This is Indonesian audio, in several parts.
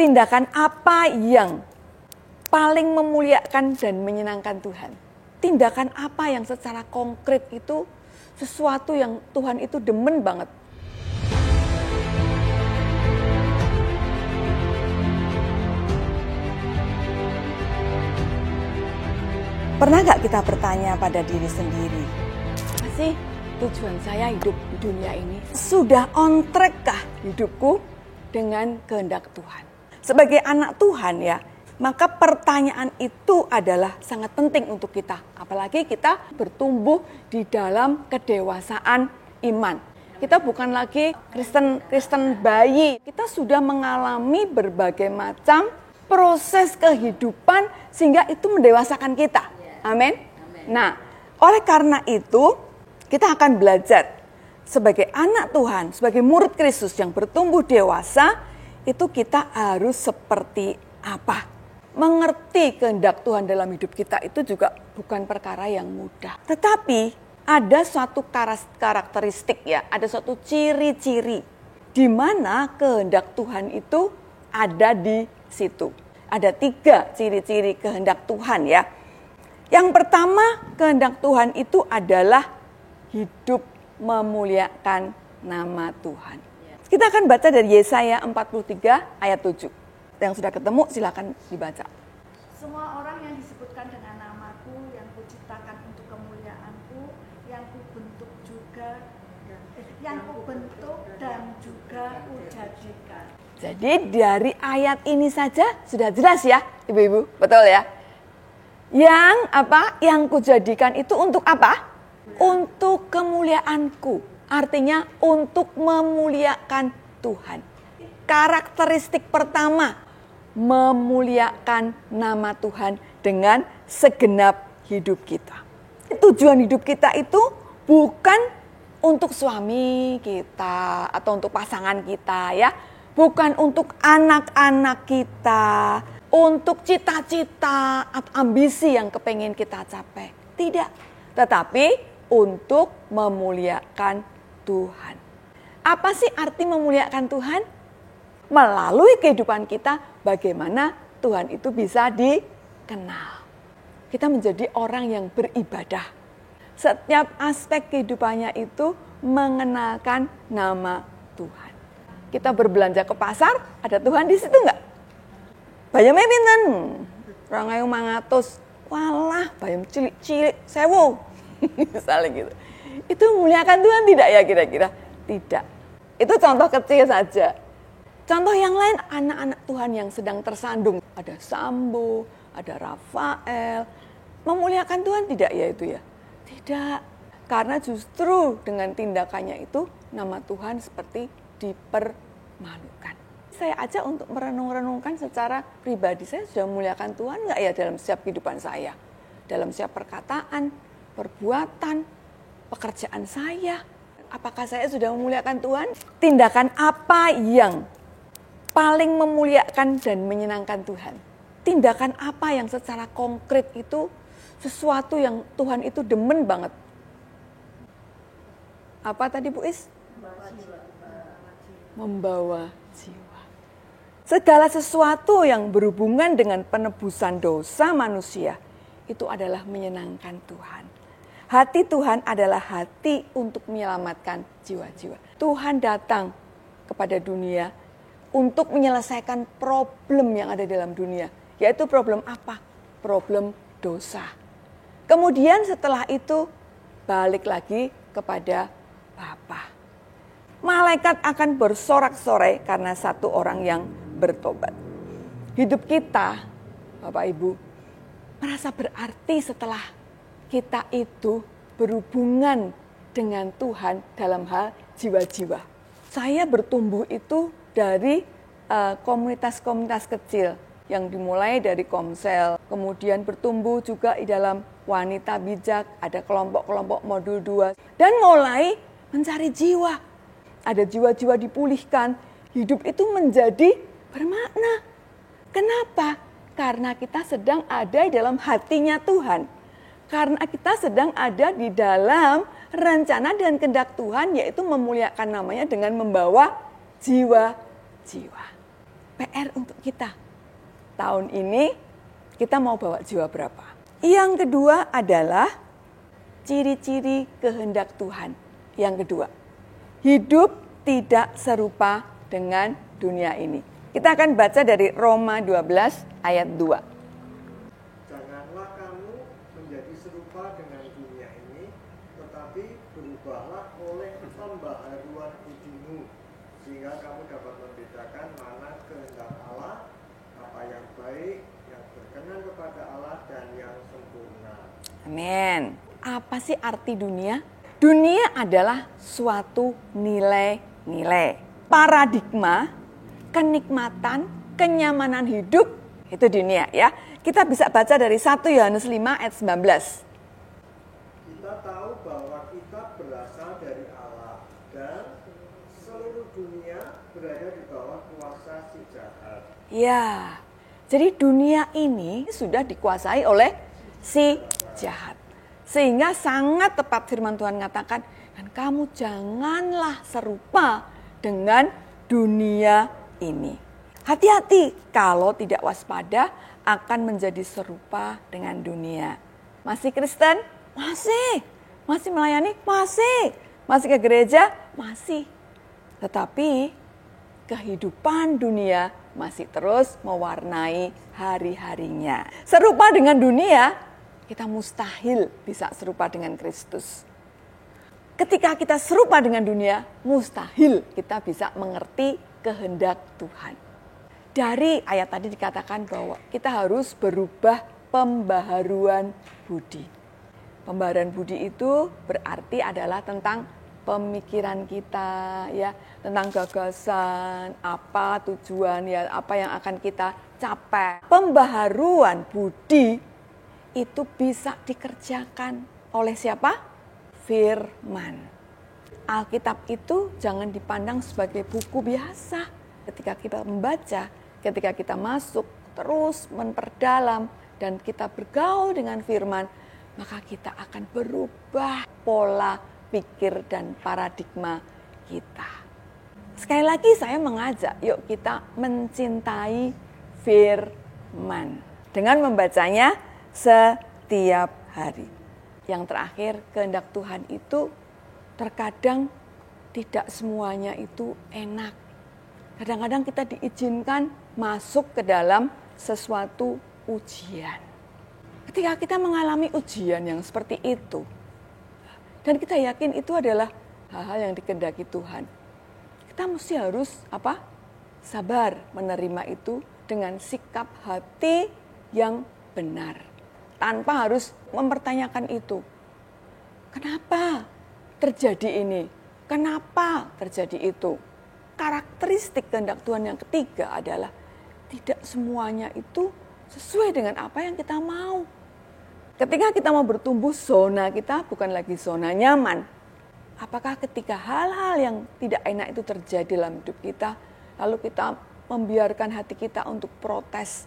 Tindakan apa yang paling memuliakan dan menyenangkan Tuhan? Tindakan apa yang secara konkret itu sesuatu yang Tuhan itu demen banget? Pernah gak kita bertanya pada diri sendiri, apa sih tujuan saya hidup di dunia ini? Sudah on track kah hidupku dengan kehendak Tuhan? Sebagai anak Tuhan ya, maka pertanyaan itu adalah sangat penting untuk kita. Apalagi kita bertumbuh di dalam kedewasaan iman. Kita bukan lagi Kristen bayi. Kita sudah mengalami berbagai macam proses kehidupan sehingga itu mendewasakan kita. Amin. Nah, oleh karena itu kita akan belajar sebagai anak Tuhan, sebagai murid Kristus yang bertumbuh dewasa, itu kita harus seperti apa? Mengerti kehendak Tuhan dalam hidup kita itu juga bukan perkara yang mudah. Tetapi ada suatu karakteristik ya, ada suatu ciri-ciri di mana kehendak Tuhan itu ada di situ. Ada 3 ciri-ciri kehendak Tuhan ya. Yang pertama, kehendak Tuhan itu adalah hidup memuliakan nama Tuhan. Kita akan baca dari Yesaya 43 ayat 7. Yang sudah ketemu silakan dibaca. Semua orang yang disebutkan dengan namaku, yang kuciptakan untuk kemuliaanku, yang kubentuk dan juga kujadikan. Jadi dari ayat ini saja sudah jelas ya, Ibu-ibu, betul ya? Yang kujadikan itu untuk apa? Untuk kemuliaanku. Artinya untuk memuliakan Tuhan. Karakteristik pertama, memuliakan nama Tuhan dengan segenap hidup kita. Tujuan hidup kita itu bukan untuk suami kita atau untuk pasangan kita ya. Bukan untuk anak-anak kita, untuk cita-cita atau ambisi yang kepengen kita capai. Tidak, tetapi untuk memuliakan Tuhan. Apa sih arti memuliakan Tuhan? Melalui kehidupan kita, bagaimana Tuhan itu bisa dikenal. Kita menjadi orang yang beribadah. Setiap aspek kehidupannya itu mengenalkan nama Tuhan. Kita berbelanja ke pasar, ada Tuhan di situ enggak? Bayamnya pinten? 2.500. Walah, bayam cilik-cilik 1.000. Misalnya gitu. Itu memuliakan Tuhan tidak ya kira-kira? Tidak. Itu contoh kecil saja. Contoh yang lain, anak-anak Tuhan yang sedang tersandung. Ada Sambo, ada Rafael. Memuliakan Tuhan tidak ya itu ya? Tidak. Karena justru dengan tindakannya itu, nama Tuhan seperti dipermalukan. Saya ajak untuk merenung-renungkan secara pribadi. Saya sudah memuliakan Tuhan enggak ya dalam setiap kehidupan saya? Dalam setiap perkataan, perbuatan, pekerjaan saya. Apakah saya sudah memuliakan Tuhan? Tindakan apa yang paling memuliakan dan menyenangkan Tuhan? Tindakan apa yang secara konkret itu sesuatu yang Tuhan itu demen banget? Apa tadi Bu Is? Membawa jiwa. Segala sesuatu yang berhubungan dengan penebusan dosa manusia itu adalah menyenangkan Tuhan. Hati Tuhan adalah hati untuk menyelamatkan jiwa-jiwa. Tuhan datang kepada dunia untuk menyelesaikan problem yang ada dalam dunia. Yaitu problem apa? Problem dosa. Kemudian setelah itu balik lagi kepada Bapa. Malaikat akan bersorak-sorai karena satu orang yang bertobat. Hidup kita, Bapak Ibu, merasa berarti setelah kita itu berhubungan dengan Tuhan dalam hal jiwa-jiwa. Saya bertumbuh itu dari komunitas-komunitas kecil yang dimulai dari Komsel, kemudian bertumbuh juga di dalam wanita bijak, ada kelompok-kelompok modul 2, dan mulai mencari jiwa. Ada jiwa-jiwa dipulihkan, hidup itu menjadi bermakna. Kenapa? Karena kita sedang ada di dalam hatinya Tuhan. Karena kita sedang ada di dalam rencana dan kehendak Tuhan, yaitu memuliakan namanya dengan membawa jiwa-jiwa. PR untuk kita. Tahun ini kita mau bawa jiwa berapa? Yang kedua adalah ciri-ciri kehendak Tuhan. Yang kedua, hidup tidak serupa dengan dunia ini. Kita akan baca dari Roma 12 ayat 2. Janganlah kamu menjadi serupa dengan dunia ini, tetapi berubahlah oleh pembaharuan budimu, sehingga kamu dapat membedakan mana kehendak Allah, apa yang baik, yang berkenan kepada Allah, dan yang sempurna. Amin. Apa sih arti dunia? Dunia adalah suatu nilai-nilai, paradigma, kenikmatan, kenyamanan hidup, itu dunia ya. Kita bisa baca dari 1 Yohanes 5 ayat 19. Kita tahu bahwa kita berasal dari Allah dan seluruh dunia berada di bawah kuasa si jahat. Ya, jadi dunia ini sudah dikuasai oleh si jahat. Sehingga sangat tepat firman Tuhan mengatakan, dan kamu janganlah serupa dengan dunia ini. Hati-hati kalau tidak waspada akan menjadi serupa dengan dunia. Masih Kristen? Masih. Masih melayani? Masih. Masih ke gereja? Masih. Tetapi kehidupan dunia masih terus mewarnai hari-harinya. Serupa dengan dunia, kita mustahil bisa serupa dengan Kristus. Ketika kita serupa dengan dunia, mustahil kita bisa mengerti kehendak Tuhan. Dari ayat tadi dikatakan bahwa kita harus berubah pembaharuan budi. Pembaharuan budi itu berarti adalah tentang pemikiran kita, ya, tentang gagasan, apa tujuan, ya, apa yang akan kita capai. Pembaharuan budi itu bisa dikerjakan oleh siapa? Firman. Alkitab itu jangan dipandang sebagai buku biasa. Ketika kita membaca, ketika kita masuk, terus memperdalam, dan kita bergaul dengan firman, maka kita akan berubah pola pikir dan paradigma kita. Sekali lagi saya mengajak, yuk kita mencintai firman. Dengan membacanya setiap hari. Yang terakhir, kehendak Tuhan itu terkadang tidak semuanya itu enak. Kadang-kadang kita diizinkan masuk ke dalam sesuatu ujian. Ketika kita mengalami ujian yang seperti itu, dan kita yakin itu adalah hal-hal yang dikehendaki Tuhan, kita mesti harus sabar menerima itu dengan sikap hati yang benar. Tanpa harus mempertanyakan itu. Kenapa terjadi ini? Kenapa terjadi itu? Karakteristik kehendak Tuhan yang ketiga adalah tidak semuanya itu sesuai dengan apa yang kita mau. Ketika kita mau bertumbuh, zona kita bukan lagi zona nyaman. Apakah ketika hal-hal yang tidak enak itu terjadi dalam hidup kita, lalu kita membiarkan hati kita untuk protes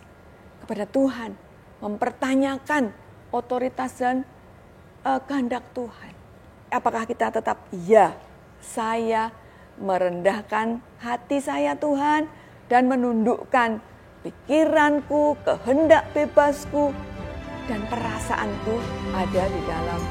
kepada Tuhan, mempertanyakan otoritas dan kehendak Tuhan. Apakah kita tetap, ya, saya merendahkan hati saya Tuhan dan menundukkan pikiranku, kehendak bebasku, dan perasaanku ada di dalam